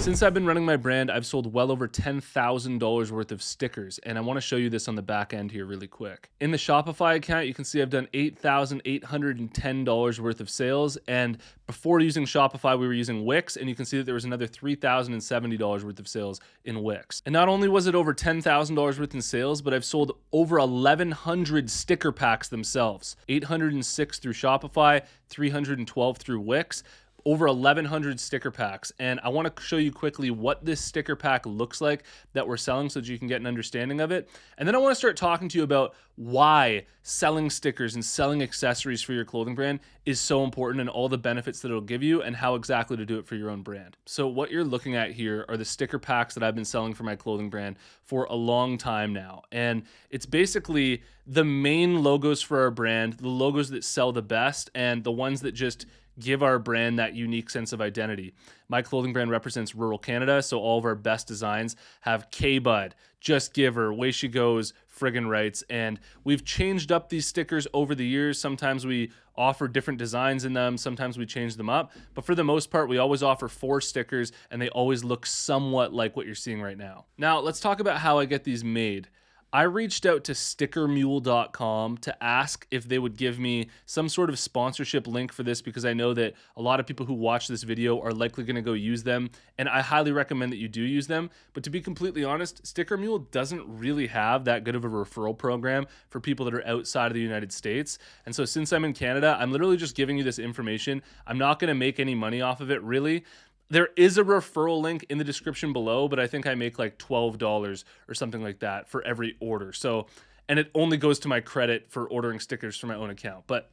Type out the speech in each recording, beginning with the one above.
Since I've been running my brand, I've sold well over $10,000 worth of stickers, and I want to show you this on the back end here really quick. In the Shopify account, you can see I've done $8,810 worth of sales, and before using Shopify, we were using Wix, and you can see that there was another $3,070 worth of sales in Wix. And not only was it over $10,000 worth in sales, but I've sold over 1,100 sticker packs themselves. 806 through Shopify, 312 through Wix. Over 1,100 sticker packs. And I want to show you quickly what this sticker pack looks like that we're selling so that you can get an understanding of it. And then I want to start talking to you about why selling stickers and selling accessories for your clothing brand is so important and all the benefits that it'll give you and how exactly to do it for your own brand. So what you're looking at here are the sticker packs that I've been selling for my clothing brand for a long time now. And it's basically the main logos for our brand, the logos that sell the best and the ones that just give our brand that unique sense of identity. My clothing brand represents rural Canada, so all of our best designs have K-Bud, Just Give Her, Way She Goes, Friggin' Rights, and we've changed up these stickers over the years. Sometimes we offer different designs in them, sometimes we change them up, but for the most part, we always offer 4 stickers, and they always look somewhat like what you're seeing right now. Now, let's talk about how I get these made. I reached out to stickermule.com to ask if they would give me some sort of sponsorship link for this because I know that a lot of people who watch this video are likely going to go use them, and I highly recommend that you do use them. But to be completely honest, Sticker Mule doesn't really have that good of a referral program for people that are outside of the United States. And so since I'm in Canada, I'm literally just giving you this information. I'm not going to make any money off of it, really. There is a referral link in the description below, but I think I make like $12 or something like that for every order. So, and it only goes to my credit for ordering stickers from my own account. But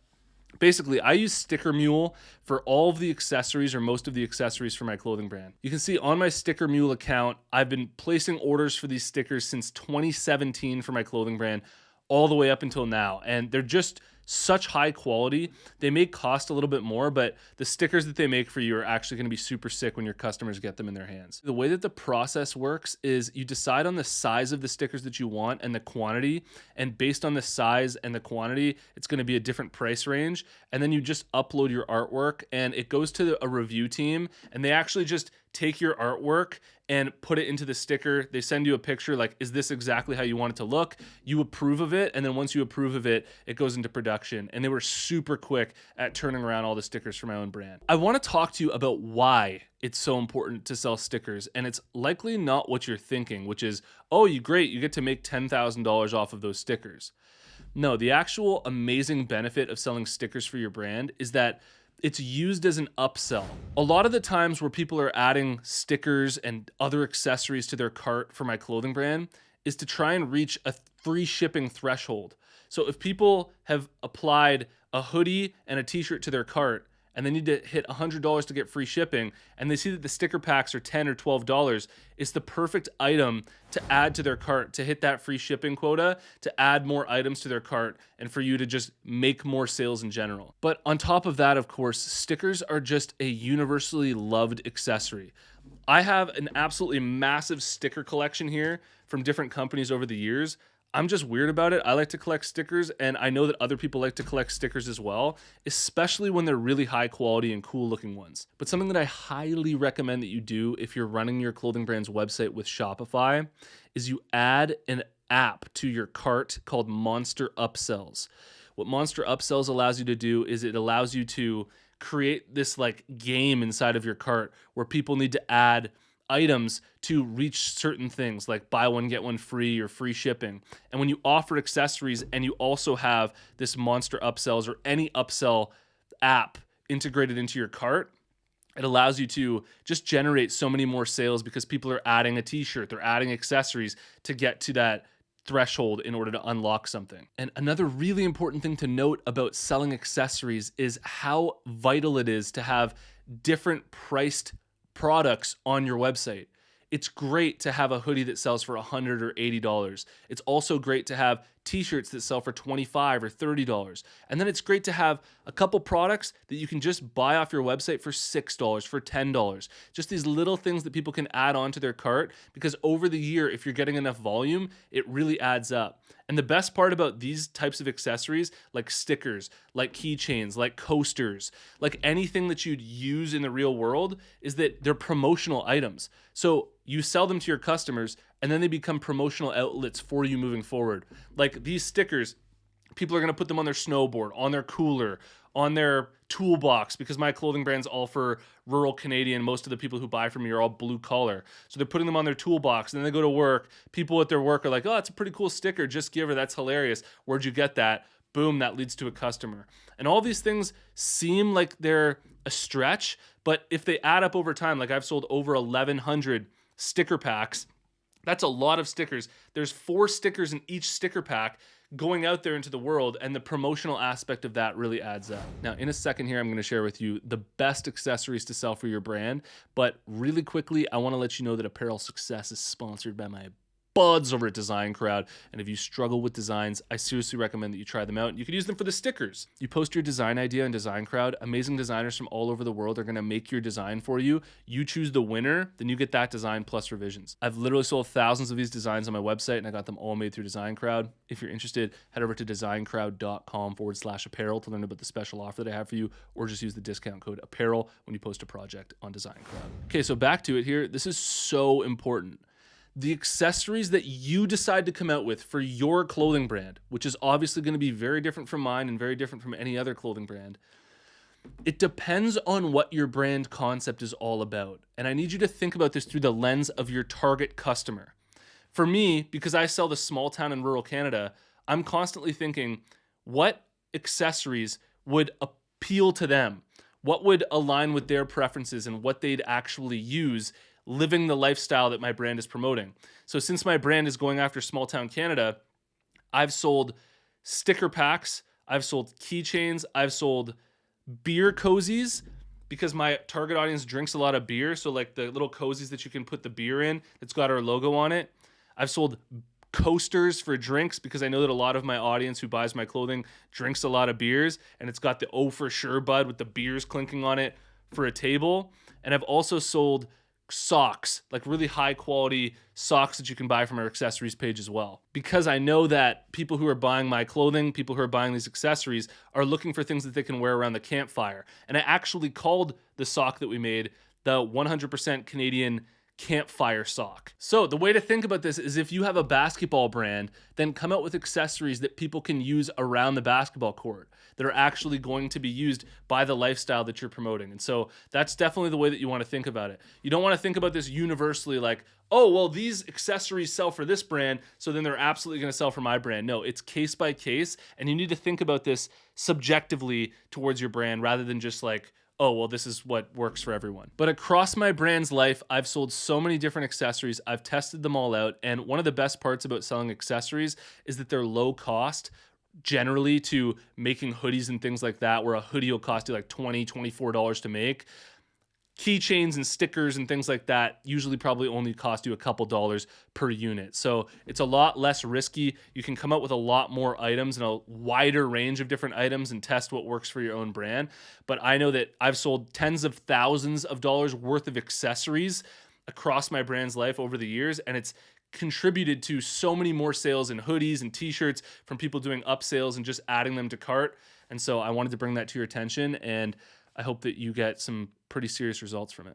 basically, I use Sticker Mule for all of the accessories or most of the accessories for my clothing brand. You can see on my Sticker Mule account, I've been placing orders for these stickers since 2017 for my clothing brand, all the way up until now. And they're just such high quality. They may cost a little bit more, but the stickers that they make for you are actually going to be super sick when your customers get them in their hands. The way that the process works is you decide on the size of the stickers that you want and the quantity, and based on the size and the quantity, it's going to be a different price range. And then you just upload your artwork and it goes to a review team, and they actually just take your artwork and put it into the sticker. They send you a picture like, is this exactly how you want it to look? You approve of it, and then once you approve of it, it goes into production. And they were super quick at turning around all the stickers for my own brand. I want to talk to you about why it's so important to sell stickers, and it's likely not what you're thinking, which is, oh, you get to make $10,000 off of those stickers. No, the actual amazing benefit of selling stickers for your brand is that it's used as an upsell. A lot of the times where people are adding stickers and other accessories to their cart for my clothing brand is to try and reach a free shipping threshold. So if people have applied a hoodie and a t-shirt to their cart and they need to hit $100 to get free shipping, and they see that the sticker packs are $10 or $12, it's the perfect item to add to their cart to hit that free shipping quota, to add more items to their cart, and for you to just make more sales in general. But on top of that, of course, stickers are just a universally loved accessory. I have an absolutely massive sticker collection here from different companies over the years. I'm just weird about it. I like to collect stickers, and I know that other people like to collect stickers as well, especially when they're really high quality and cool looking ones. But something that I highly recommend that you do if you're running your clothing brand's website with Shopify is you add an app to your cart called Monster Upsells. What Monster Upsells allows you to do is it allows you to create this like game inside of your cart where people need to add items to reach certain things like buy one, get one free or free shipping. And when you offer accessories and you also have this Monster Upsells or any upsell app integrated into your cart, it allows you to just generate so many more sales because people are adding a t-shirt, they're adding accessories to get to that threshold in order to unlock something. And another really important thing to note about selling accessories is how vital it is to have different priced products on your website. It's great to have a hoodie that sells for $100 or $80. It's also great to have t-shirts that sell for $25 or $30. And then it's great to have a couple products that you can just buy off your website for $6, for $10. Just these little things that people can add onto their cart, because over the year, if you're getting enough volume, it really adds up. And the best part about these types of accessories, like stickers, like keychains, like coasters, like anything that you'd use in the real world, is that they're promotional items. So you sell them to your customers, and then they become promotional outlets for you moving forward. Like these stickers, people are going to put them on their snowboard, on their cooler, on their toolbox, because my clothing brand's all for rural Canadian. Most of the people who buy from me are all blue collar. So they're putting them on their toolbox, and then they go to work. People at their work are like, oh, it's a pretty cool sticker. Just give her. That's hilarious. Where'd you get that? Boom, that leads to a customer. And all these things seem like they're a stretch, but if they add up over time, like I've sold over 1,100 sticker packs. That's a lot of stickers. There's 4 stickers in each sticker pack going out there into the world, and the promotional aspect of that really adds up. Now, in a second here, I'm going to share with you the best accessories to sell for your brand, but really quickly, I want to let you know that Apparel Success is sponsored by my buds over at Design Crowd. And if you struggle with designs, I seriously recommend that you try them out. You can use them for the stickers. You post your design idea on Design Crowd. Amazing designers from all over the world are going to make your design for you. You choose the winner, then you get that design plus revisions. I've literally sold thousands of these designs on my website, and I got them all made through Design Crowd. If you're interested, head over to designcrowd.com/apparel to learn about the special offer that I have for you, or just use the discount code apparel when you post a project on Design Crowd. Okay, so back to it here. This is so important. The accessories that you decide to come out with for your clothing brand, which is obviously going to be very different from mine and very different from any other clothing brand, it depends on what your brand concept is all about. And I need you to think about this through the lens of your target customer. For me, because I sell to small town and rural Canada, I'm constantly thinking, what accessories would appeal to them? What would align with their preferences and what they'd actually use living the lifestyle that my brand is promoting? So since my brand is going after small town Canada, I've sold sticker packs, I've sold keychains, I've sold beer cozies, because my target audience drinks a lot of beer. So like the little cozies that you can put the beer in, that's got our logo on it. I've sold coasters for drinks, because I know that a lot of my audience who buys my clothing drinks a lot of beers, and it's got the Oh For Sure Bud with the beers clinking on it for a table. And I've also sold socks, like really high quality socks that you can buy from our accessories page as well. Because I know that people who are buying my clothing, people who are buying these accessories, are looking for things that they can wear around the campfire. And I actually called the sock that we made the 100% Canadian campfire sock. So the way to think about this is, if you have a basketball brand, then come out with accessories that people can use around the basketball court, that are actually going to be used by the lifestyle that you're promoting. And so that's definitely the way that you want to think about it. You don't want to think about this universally like, oh, well, these accessories sell for this brand, so then they're absolutely going to sell for my brand. No, it's case by case, and you need to think about this subjectively towards your brand, rather than just like, oh, well, this is what works for everyone. But across my brand's life, I've sold so many different accessories. I've tested them all out. And one of the best parts about selling accessories is that they're low cost, generally, to making hoodies and things like that, where a hoodie will cost you like $20, $24 to make. Keychains and stickers and things like that usually probably only cost you a couple dollars per unit. So it's a lot less risky. You can come up with a lot more items and a wider range of different items and test what works for your own brand. But I know that I've sold tens of thousands of dollars worth of accessories across my brand's life over the years, and it's contributed to so many more sales in hoodies and t-shirts from people doing upsells and just adding them to cart. And so I wanted to bring that to your attention, and I hope that you get some pretty serious results from it.